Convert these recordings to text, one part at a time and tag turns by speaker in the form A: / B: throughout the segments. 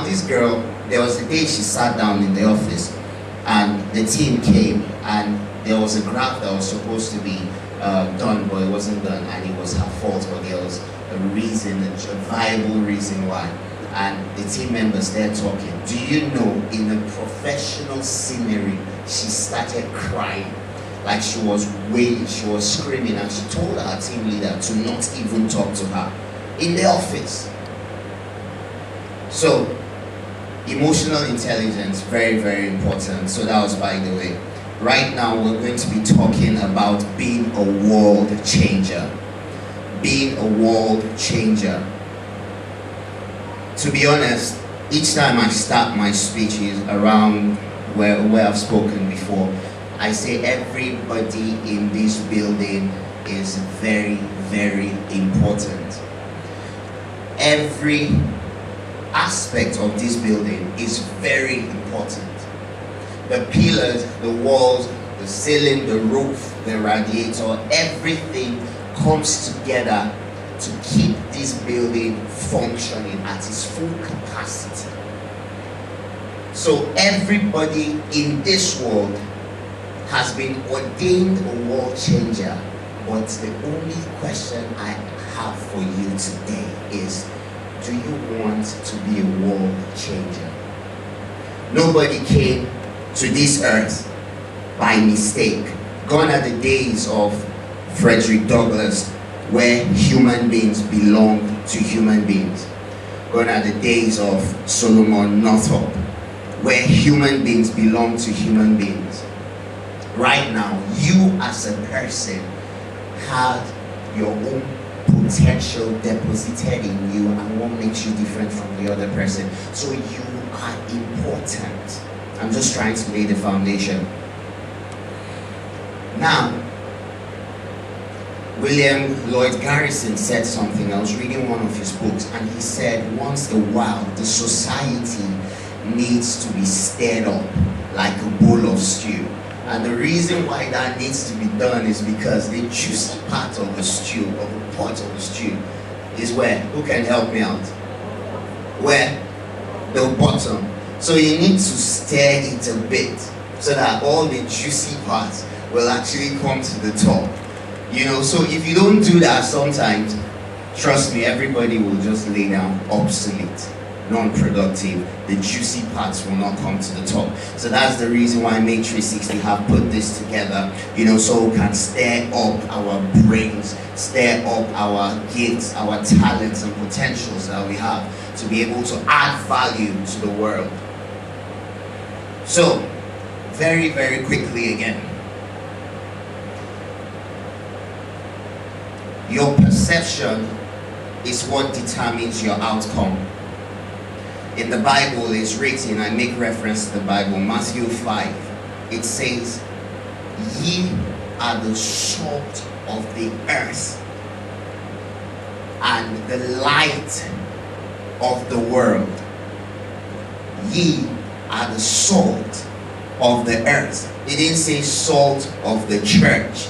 A: this girl, there was a day she sat down in the office and the team came and there was a graph that was supposed to be done, but it wasn't done, and it was her fault, but there was a reason, a viable reason why. And the team members there talking. Do you know, in a professional scenery, she started crying. Like she was wailing, she was screaming, and she told her team leader to not even talk to her in the office. So, emotional intelligence, very, very important. So that was by the way. Right now, we're going to be talking about being a world changer. Being a world changer. To be honest, each time I start my speeches around where I've spoken before, I say everybody in this building is very, very important. Every aspect of this building is very important. The pillars, the walls, the ceiling, the roof, the radiator, everything comes together to keep this building functioning at its full capacity. So everybody in this world has been ordained a world changer, but the only question I have for you today is, do you want to be a world changer? Nobody came to this earth by mistake. Gone are the days of Frederick Douglass, where human beings belong to human beings. Gone are the days of Solomon Northup, where human beings belong to human beings. Right now, you as a person have your own potential deposited in you, and what makes you different from the other person. So you are important. I'm just trying to lay the foundation. Now, William Lloyd Garrison said something. I was reading one of his books, and he said, once in a while, the society needs to be stirred up like a bowl of stew. And the reason why that needs to be done is because the juicy part of the stew, of the pot of the stew, is where? Who can help me out? Where? The bottom. So you need to stir it a bit so that all the juicy parts will actually come to the top. You know, so if you don't do that sometimes, trust me, everybody will just lay down obsolete, non-productive. The juicy parts will not come to the top. So that's the reason why Made360 have put this together, you know, so we can stir up our brains, stir up our gifts, our talents and potentials that we have to be able to add value to the world. So, very, very quickly again. Your perception is what determines your outcome. In the Bible is written, I make reference to the Bible, Matthew 5. It says, ye are the salt of the earth and the light of the world. Ye are the salt of the earth. It didn't say salt of the church.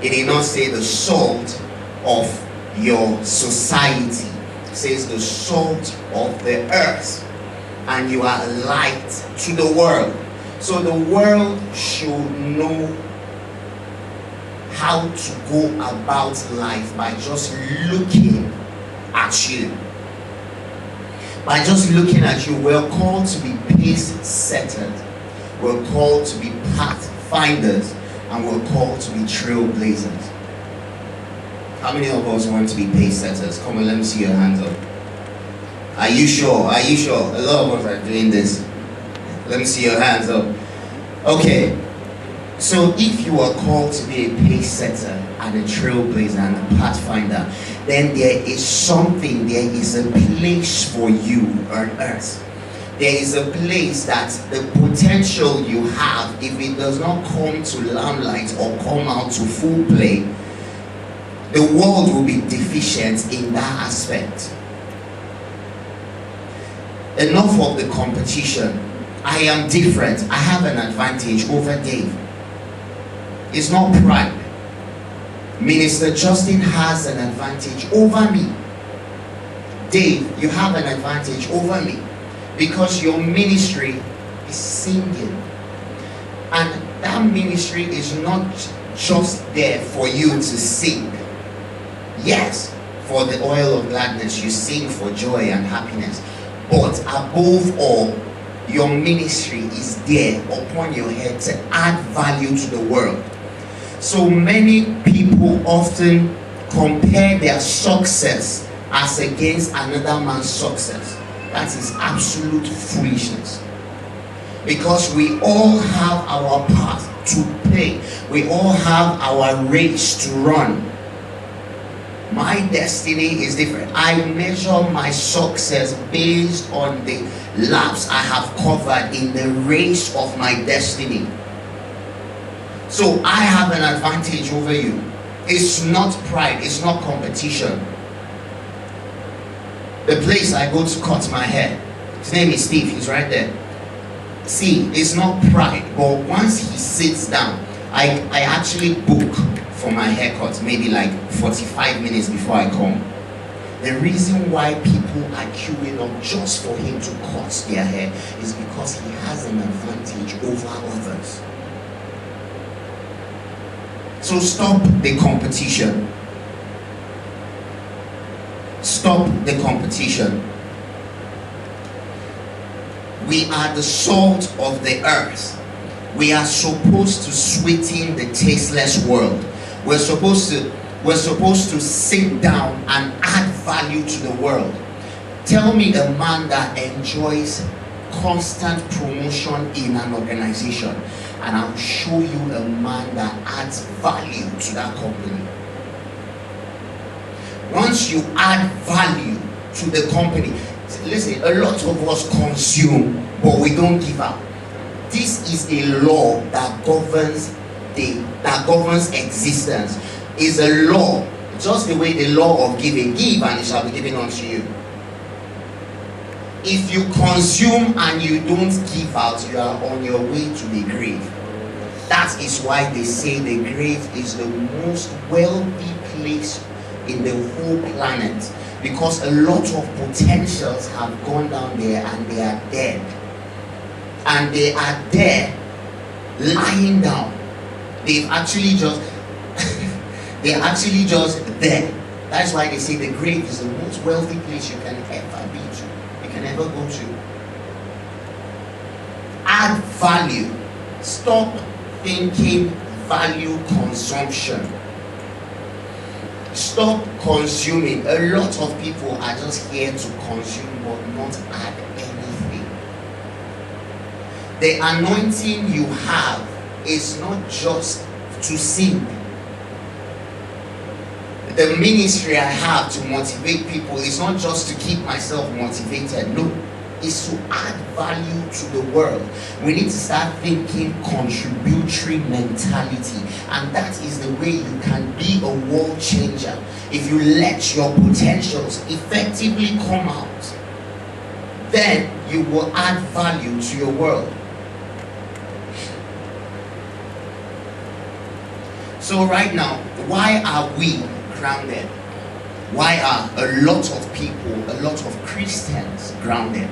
A: It did not say the salt of your society. It says the salt of the earth, and you are light to the world. So the world should know how to go about life by just looking at you. By just looking at you. We're called to be pace setters. We're called to be pathfinders, and we're called to be trailblazers. How many of us want to be pace setters? Come on, let me see your hands up. Are you sure? Are you sure? A lot of us are doing this. Let me see your hands up. Okay. So if you are called to be a pace setter and a trailblazer and a pathfinder, then there is something, there is a place for you on earth. There is a place that the potential you have, if it does not come to limelight or come out to full play, the world will be deficient in that aspect. Enough of the competition. I am different. I have an advantage over Dave. It's not pride. Minister Justin has an advantage over me. Dave, you have an advantage over me. Because your ministry is singing. And that ministry is not just there for you to sing. Yes, for the oil of gladness, you sing for joy and happiness. But above all, your ministry is there upon your head to add value to the world. So many people often compare their success as against another man's success. That is absolute foolishness. Because we all have our part to play. We all have our race to run. My destiny is different. I measure my success based on the laps I have covered in the race of my destiny. So I have an advantage over you. It's not pride, it's not competition. The place I go to cut my hair, his name is Steve, he's right there. See, it's not pride, but once he sits down, I actually book for my haircut maybe like 45 minutes before I come. The reason why people are queuing up just for him to cut their hair is because he has an advantage over others. So stop the competition. Stop the competition. We are the salt of the earth. We are supposed to sweeten the tasteless world. We're supposed to sit down and add value to the world. Tell me a man that enjoys constant promotion in an organization, and I'll show you a man that adds value to that company. Once you add value to the company, listen, a lot of us consume, but we don't give out. This is a law that governs existence. Is a law, just the way the law of giving, give and it shall be given unto you. If you consume and you don't give out, you are on your way to the grave. That is why they say the grave is the most wealthy place in the whole planet, because a lot of potentials have gone down there and they are dead, and they are there lying down. They're actually just there. That's why they say the grave is the most wealthy place you can ever be to, you can ever go to. Add value. Stop thinking value consumption. Stop consuming. A lot of people are just here to consume but not add anything. The anointing you have is not just to sing. The ministry I have to motivate people is not just to keep myself motivated. No, it's to add value to the world. We need to start thinking contributory mentality, and that is the way you can be a world changer. If you let your potentials effectively come out, then you will add value to your world. So right now, why are we grounded? Why are a lot of people, a lot of Christians grounded?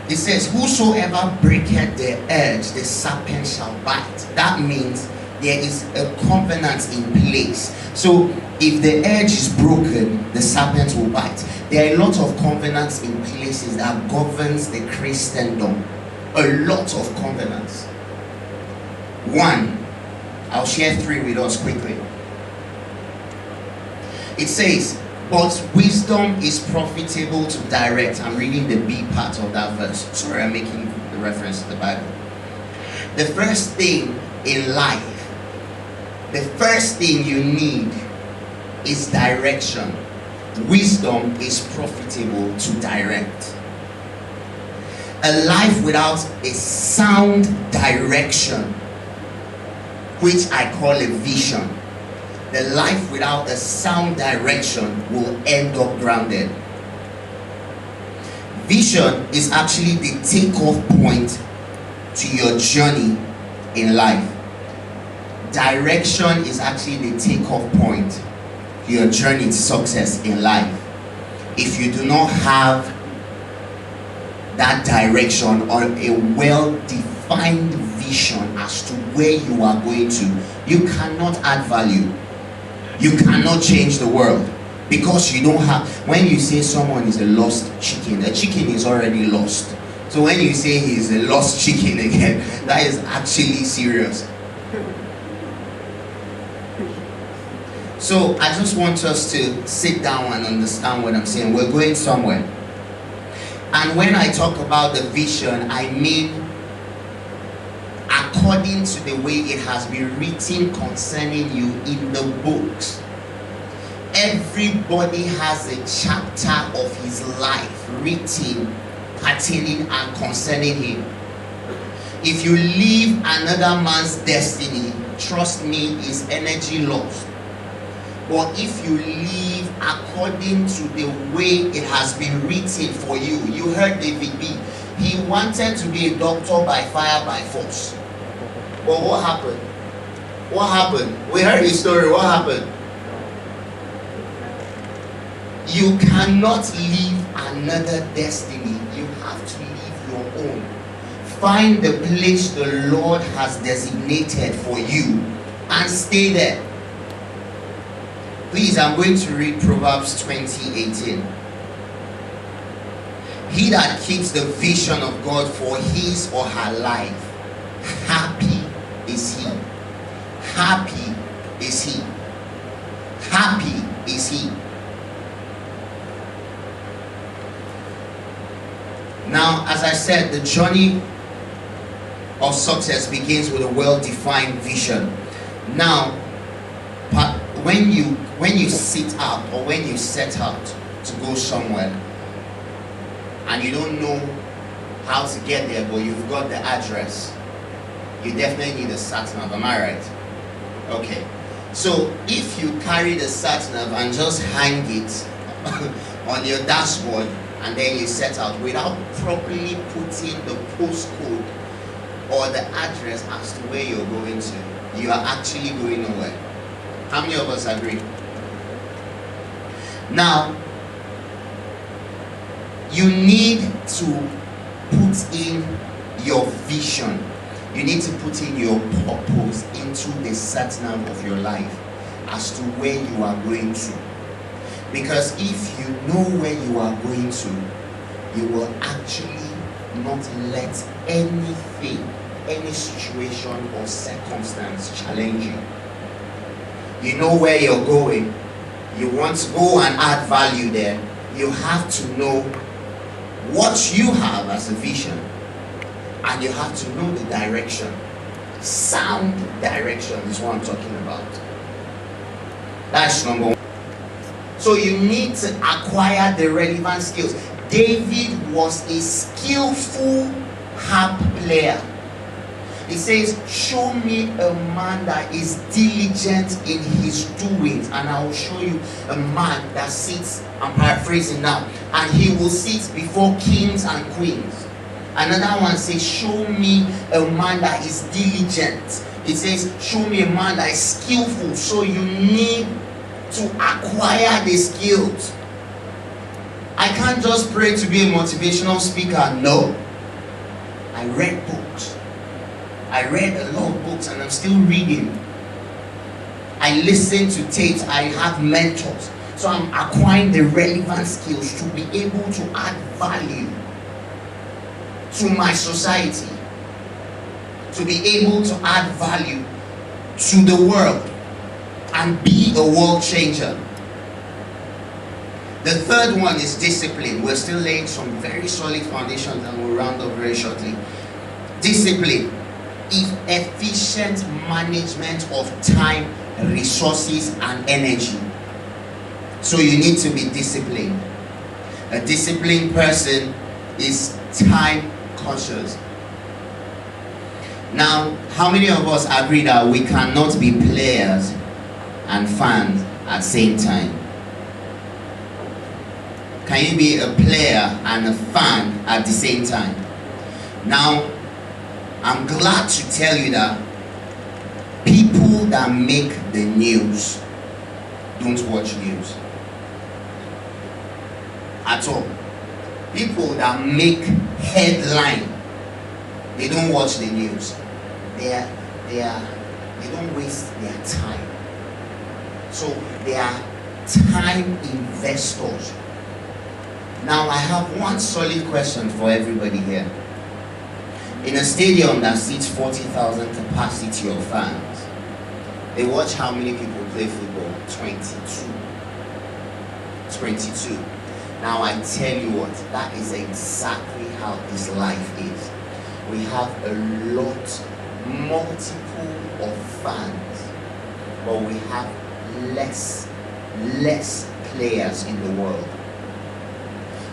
A: It says, whosoever breaketh the edge, the serpent shall bite. That means there is a covenant in place. So if the edge is broken, the serpent will bite. There are a lot of covenants in places that governs the Christendom. A lot of covenants. One, I'll share three with us quickly. It says, but wisdom is profitable to direct. I'm reading the B part of that verse. Sorry, I'm making the reference to the Bible. The first thing in life, the first thing you need is direction. Wisdom is profitable to direct. A life without a sound direction, which I call a vision. The life without a sound direction will end up grounded. Vision is actually the takeoff point to your journey in life. Direction is actually the takeoff point to your journey to success in life. If you do not have that direction or a well-defined vision as to where you are going to, you cannot add value. You cannot change the world, because you don't have. When you say someone is a lost chicken, a chicken is already lost. So when you say he's a lost chicken again, that is actually serious. So I just want us to sit down and understand what I'm saying. We're going somewhere. And when I talk about the vision, I mean according to the way it has been written concerning you in the books. Everybody has a chapter of his life written pertaining and concerning him. If you live another man's destiny, trust me, is energy lost. But if you live according to the way it has been written for you, you heard David B. He wanted to be a doctor by fire, by force. But what happened? What happened? We heard his story. What happened? You cannot live another destiny. You have to live your own. Find the place the Lord has designated for you and stay there. Please, I'm going to read Proverbs 20:18. He that keeps the vision of God for his or her life, happy is he. Happy is he. Happy is he. Now, as I said, the journey of success begins with a well-defined vision. Now, when you sit out or when you set out to go somewhere and you don't know how to get there, but you've got the address, you definitely need a sat-nav. Am I right? Okay. So if you carry the sat-nav and just hang it on your dashboard and then you set out without properly putting the postcode or the address as to where you're going to, you are actually going nowhere. How many of us agree? Now, you need to put in your vision. You need to put in your purpose into the sat-nav of your life as to where you are going to. Because if you know where you are going to, you will actually not let anything, any situation or circumstance challenge you. You know where you're going. You want to go and add value there. You have to know what you have as a vision. And you have to know the direction. Sound direction is what I'm talking about. That's number one. So you need to acquire the relevant skills. David was a skillful harp player. He says, show me a man that is diligent in his doings, and I will show you a man that sits, I'm paraphrasing now, and he will sit before kings and queens. Another one says, show me a man that is diligent. It says, show me a man that is skillful. So you need to acquire the skills. I can't just pray to be a motivational speaker. No. I read books. I read a lot of books and I'm still reading. I listen to tapes. I have mentors. So I'm acquiring the relevant skills to be able to add value to my society. To be able to add value to the world and be a world changer. The third one is discipline. We're still laying some very solid foundations and we'll round up very shortly. Discipline. Efficient management of time, resources, and energy. So you need to be disciplined. A disciplined person is time conscious. Now, how many of us agree that we cannot be players and fans at the same time? Can you be a player and a fan at the same time? Now, I'm glad to tell you that people that make the news don't watch news at all. People that make headline, they don't watch the news. They don't waste their time. So they are time investors. Now I have one solid question for everybody here. In a stadium that seats 40,000 capacity of fans, they watch how many people play football? 22. 22. Now I tell you what, that is exactly how this life is. We have a lot, multiple of fans, but we have less players in the world.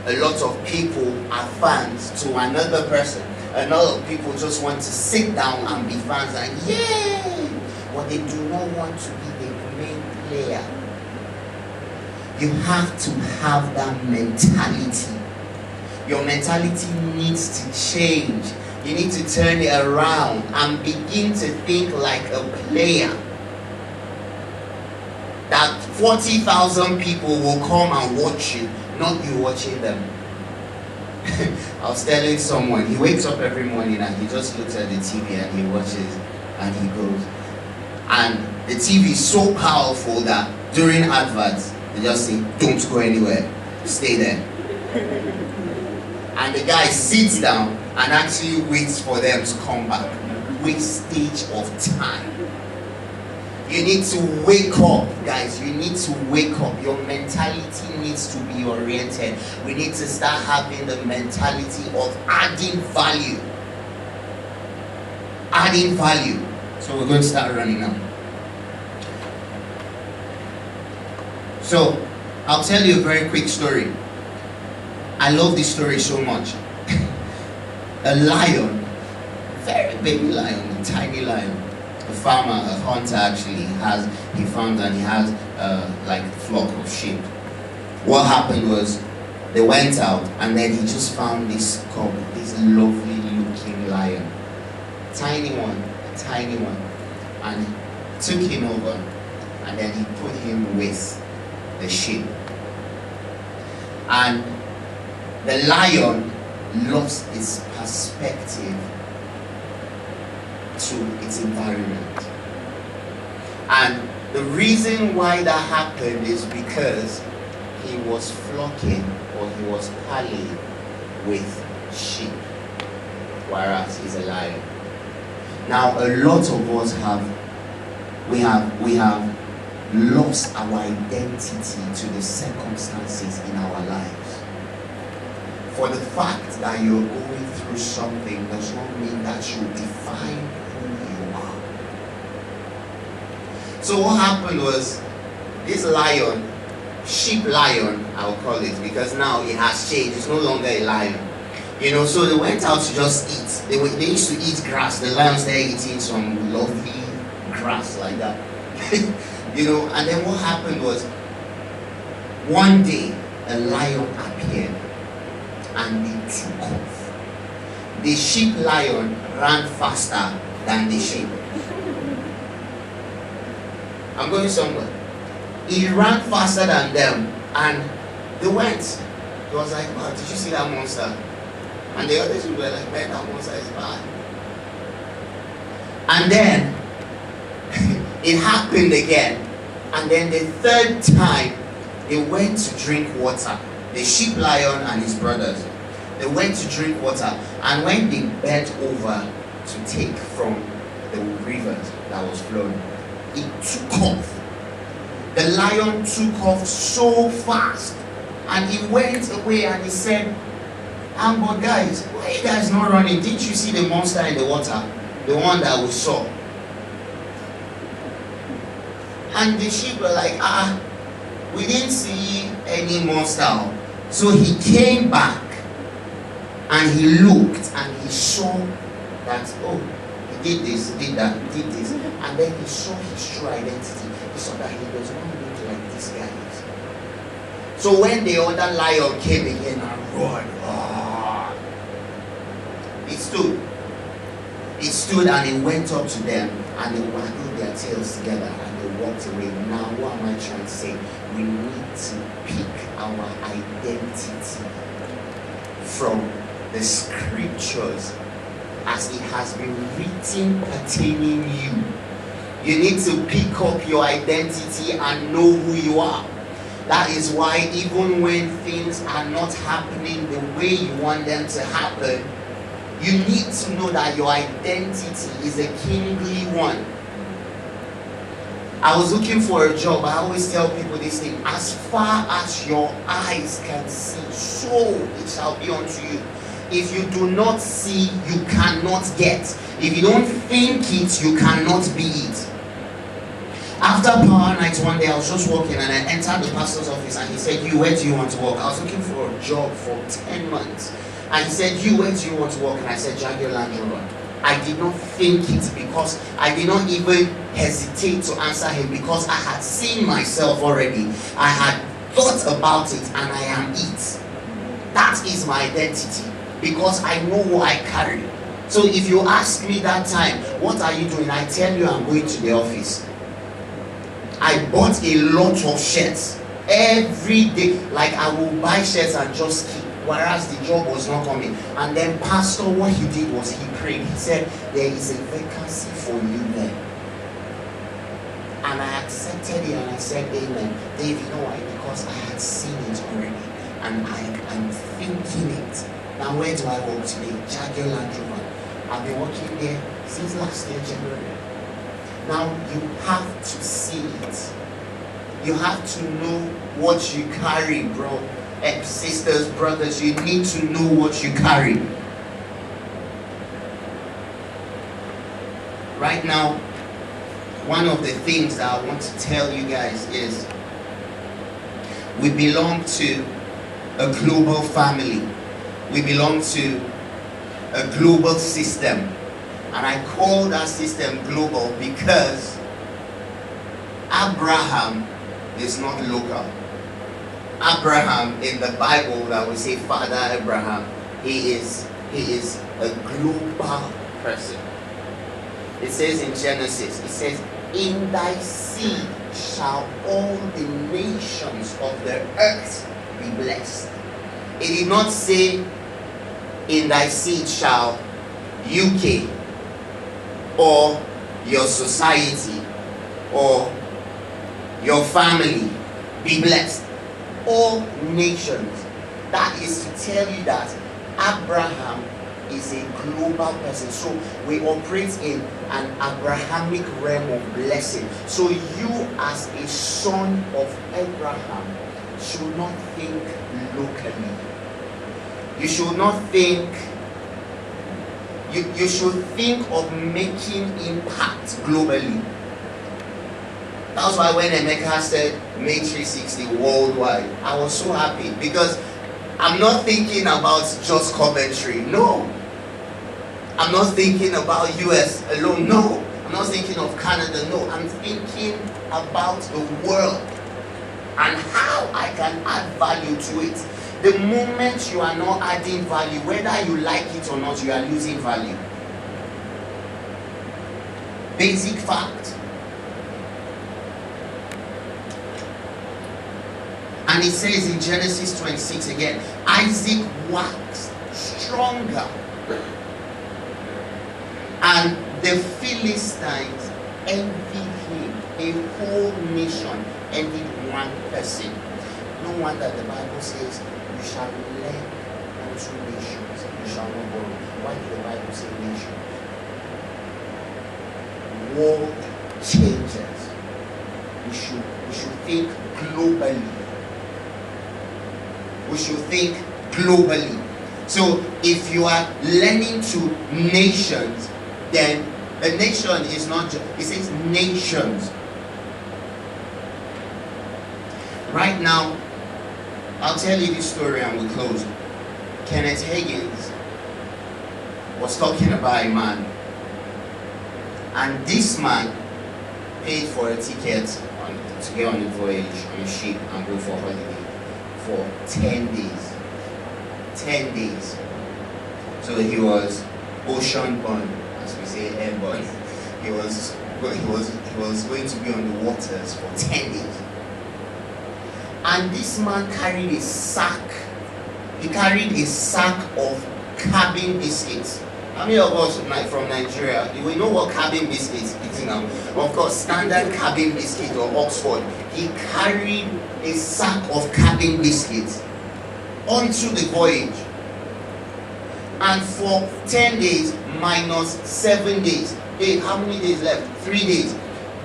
A: A lot of people are fans to another person. A lot of people just want to sit down and be fans and yay! But they do not want to be the main player. You have to have that mentality. Your mentality needs to change. You need to turn it around and begin to think like a player. That 40,000 people will come and watch you, not you watching them. I was telling someone, he wakes up every morning and he just looks at the TV and he watches and he goes. And the TV is so powerful that during adverts, they just say, don't go anywhere, stay there. And the guy sits down and actually waits for them to come back. Wastage of time. You need to wake up, guys. You need to wake up. Your mentality needs to be oriented. We need to start having the mentality of adding value. Adding value. So we're going to start running now. So I'll tell you a very quick story. I love this story so much. A lion, very baby lion, a tiny lion. A farmer, a hunter actually, he found and he has like a flock of sheep. What happened was they went out and then he just found this cub, this lovely looking lion. Tiny one, and took him over and then he put him with the sheep. And the lion lost its perspective to its environment. And the reason why that happened is because he was flocking or he was parleying with sheep, whereas he's a lion. Now a lot of us we have lost our identity to the circumstances in our lives. For the fact that you're going through something does not mean that you define who you are. So what happened was, this lion, sheep lion, I'll call it, because now it has changed, it's no longer a lion. You know, so they went out to just eat. They used to eat grass. The lions there eating some lovely grass like that. You know, and then what happened was, one day a lion appeared and they took off. The sheep lion ran faster than the sheep. I'm going somewhere. He ran faster than them and they went. He was like, wow, did you see that monster? And the others were like, man, that monster is bad. And then it happened again. And then the third time, they went to drink water. The sheep lion and his brothers. They went to drink water. And when they bent over to take from the river that was flowing, it took off. The lion took off so fast. And he went away and he said, but guys, why are you guys not running? Didn't you see the monster in the water? The one that we saw. And the sheep were like, we didn't see any monster. So he came back and he looked and he saw that, oh, he did this, he did that, he did this. And then he saw his true identity. He saw that he does not look like this guy is. So when the other lion came again and roared, He stood and he went up to them and they waggled their tails together and they walked away. Now what am I trying to say? We need to pick our identity. from the scriptures as it has been written pertaining you. You need to pick up your identity and know who you are. That is why even when things are not happening the way you want them to happen, you need to know that your identity is a kingly one. I was looking for a job. I always tell people this thing: as far as your eyes can see, so it shall be unto you. If you do not see, you cannot get. If you don't think it, you cannot be it. After Power Night one day, I was just walking and I entered the pastor's office and he said, "You, where do you want to work?" I was looking for a job for 10 months. And he said, "You, where do you want to work?" And I said, "Jaguar Land Rover." I did not think it because I did not even hesitate to answer him because I had seen myself already. I had thought about it and I am it. That is my identity because I know what I carry. So if you ask me that time, "What are you doing?" I tell you, I'm going to the office. I bought a lot of shirts every day. Like I will buy shirts and just keep, whereas the job was not coming. And then pastor, what he did was he prayed. He said, "There is a vacancy for you there." And I accepted it and I said, "Amen." Dave, you know why? Because I had seen it already and I am thinking it. Now where do I work today? Jaguar Land Rover. I've been working there since last year, January. Now you have to see it. You have to know what you carry, bro. Sisters, brothers, you need to know what you carry. Right now, one of the things that I want to tell you guys is we belong to a global family. We belong to a global system. And I call that system global because Abraham is not local. Abraham in the Bible, that we say Father Abraham, he is a global person. It says in Genesis, it says, "In thy seed shall all the nations of the earth be blessed." It did not say, "In thy seed shall UK or your society or your family be blessed." All nations. That is to tell you that Abraham is a global person. So we operate in an Abrahamic realm of blessing. So you as a son of Abraham should not think locally. You should not think, you should think of making impact globally. That's why when Emeka said Made360 worldwide, I was so happy because I'm not thinking about just Coventry. No. I'm not thinking about US alone. No. I'm not thinking of Canada. No. I'm thinking about the world and how I can add value to it. The moment you are not adding value, whether you like it or not, you are losing value. Basic fact. And it says in Genesis 26 again, Isaac waxed stronger. And the Philistines envied him. A whole nation envied one person. No wonder the Bible says, "You shall lend unto nations, you shall not borrow." Why did the Bible say nation? World changers. We should think globally. We should think globally. So if you are lending to nations, then a nation is not just, it says nations. Right now, I'll tell you this story and we'll close. Kenneth Higgins was talking about a man, and this man paid for a ticket to get on a voyage on a ship and go for holiday for 10 days. 10 days. So he was ocean born, as we say, airborne. He was going to be on the waters for 10 days. And this man carried a sack He carried a sack of cabin biscuits. How many of us from Nigeria, we know what cabin biscuits is now? Of course, standard cabin biscuit or Oxford. He carried a sack of cabin biscuits onto the voyage. And for 10 days minus 7 days, how many days left? 3 days.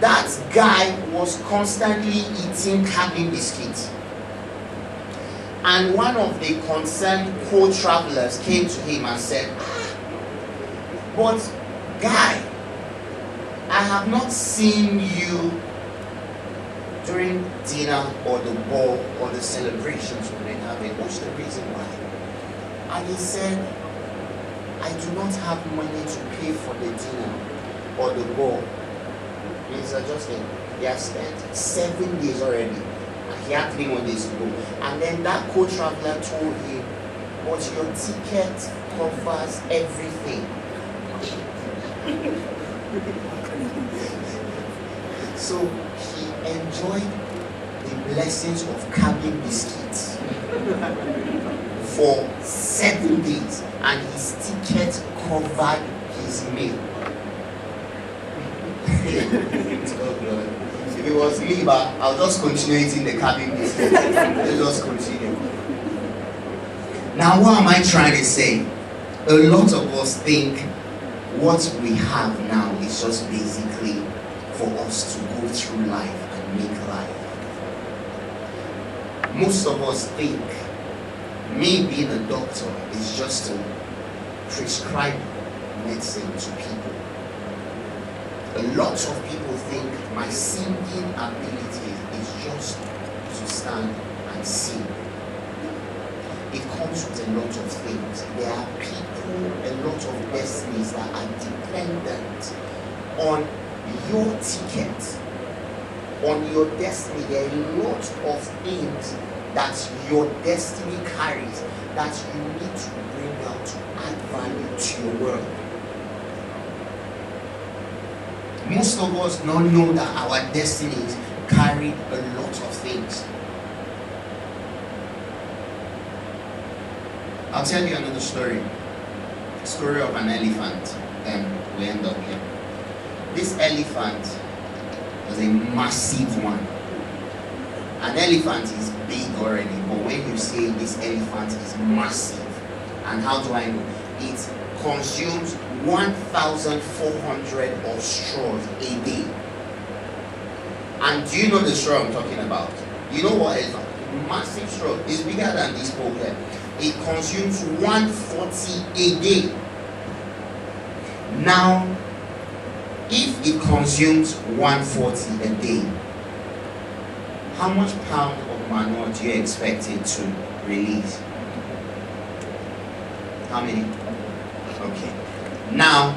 A: That guy was constantly eating cabin biscuits. And one of the concerned co-travelers came to him and said, but guy, I have not seen you during dinner or the ball or the celebrations we've been having. What's the reason why? And he said, I do not have money to pay for the dinner or the ball. He's adjusting. He has spent 7 days already. And he had 3 more days to go. And then that co-traveler told him, but your ticket covers everything. So he enjoyed the blessings of cabin biscuits for 7 days, and his ticket covered his meal. If it was me, but I'll just continue eating the cabin biscuits. Let's just continue. Now, what am I trying to say? A lot of us think what we have now is just basically for us to go through life and make life. Most of us think me being a doctor is just to prescribe medicine to people. A lot of people think my singing ability is just to stand and sing. It comes with a lot of things. There are people, a lot of destinies that are dependent on your ticket, on your destiny. There are a lot of things that your destiny carries that you need to bring out to add value to your world. Most of us don't know that our destinies carry a lot of things. I'll tell you another story. Story of an elephant. Then we end up here. This elephant was a massive one. An elephant is big already, but when you say this elephant is massive, and how do I know? It consumes 1,400 of straws a day. And do you know the straw I'm talking about? You know what elephant? Massive straw. It's bigger than this pole here. It consumes 140 a day. Now, if it consumes 140 a day, how much pound of manure do you expect it to release? How many? Okay. Now,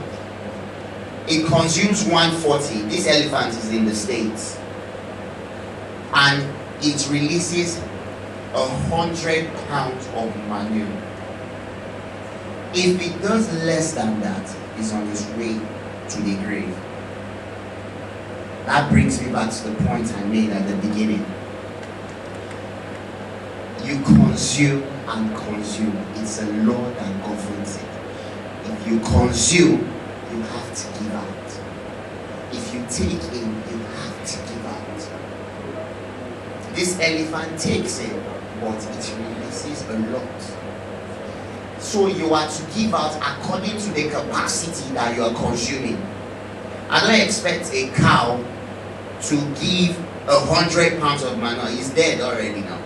A: it consumes 140. This elephant is in the States. And it releases 100 pounds of manure. If it does less than that, it's on its way to the grave. That brings me back to the point I made at the beginning. You consume and consume. It's a law that governs it. If you consume, you have to give out. If you take in, you have to give out. This elephant takes in, but it releases a lot. So you are to give out according to the capacity that you are consuming. I don't expect a cow to give 100 pounds of manure. It's dead already now.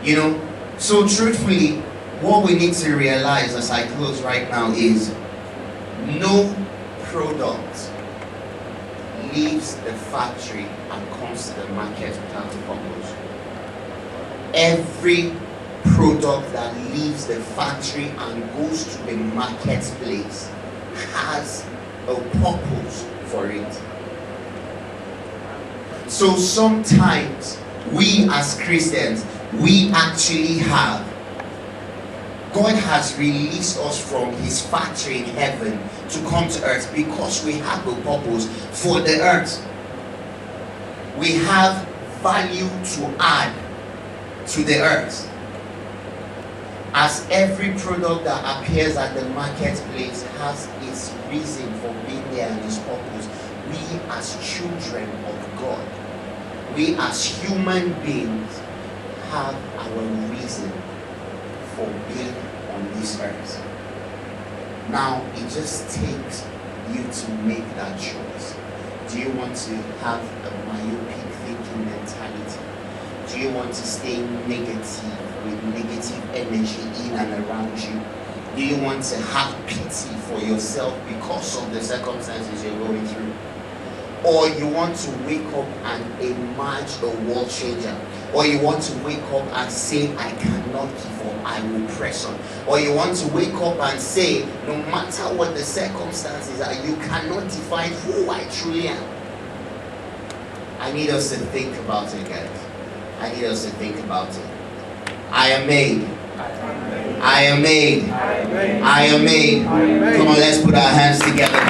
A: You know, so truthfully, what we need to realize as I close right now is no product leaves the factory and comes to the market without a purpose. Every product that leaves the factory and goes to the marketplace has a purpose for it. So sometimes we as Christians, we actually have, God has released us from his factory in heaven to come to earth because we have a purpose for the earth. We have value to add to the earth. As every product that appears at the marketplace has its reason for being there and its purpose, we as children of God, we as human beings have our reason for being on this earth. Now it just takes you to make that choice. Do you want to have a myopic thinking mentality? Do you want to stay negative with negative energy in and around you? Do you want to have pity for yourself because of the circumstances you're going through? Or you want to wake up and emerge a world changer? Or you want to wake up and say, I cannot give up, I will press on? Or you want to wake up and say, no matter what the circumstances are, you cannot define who I truly am? I need us to think about it, guys. I need us to think about it. I am made. I am made. I am made. Come on, let's put our hands together.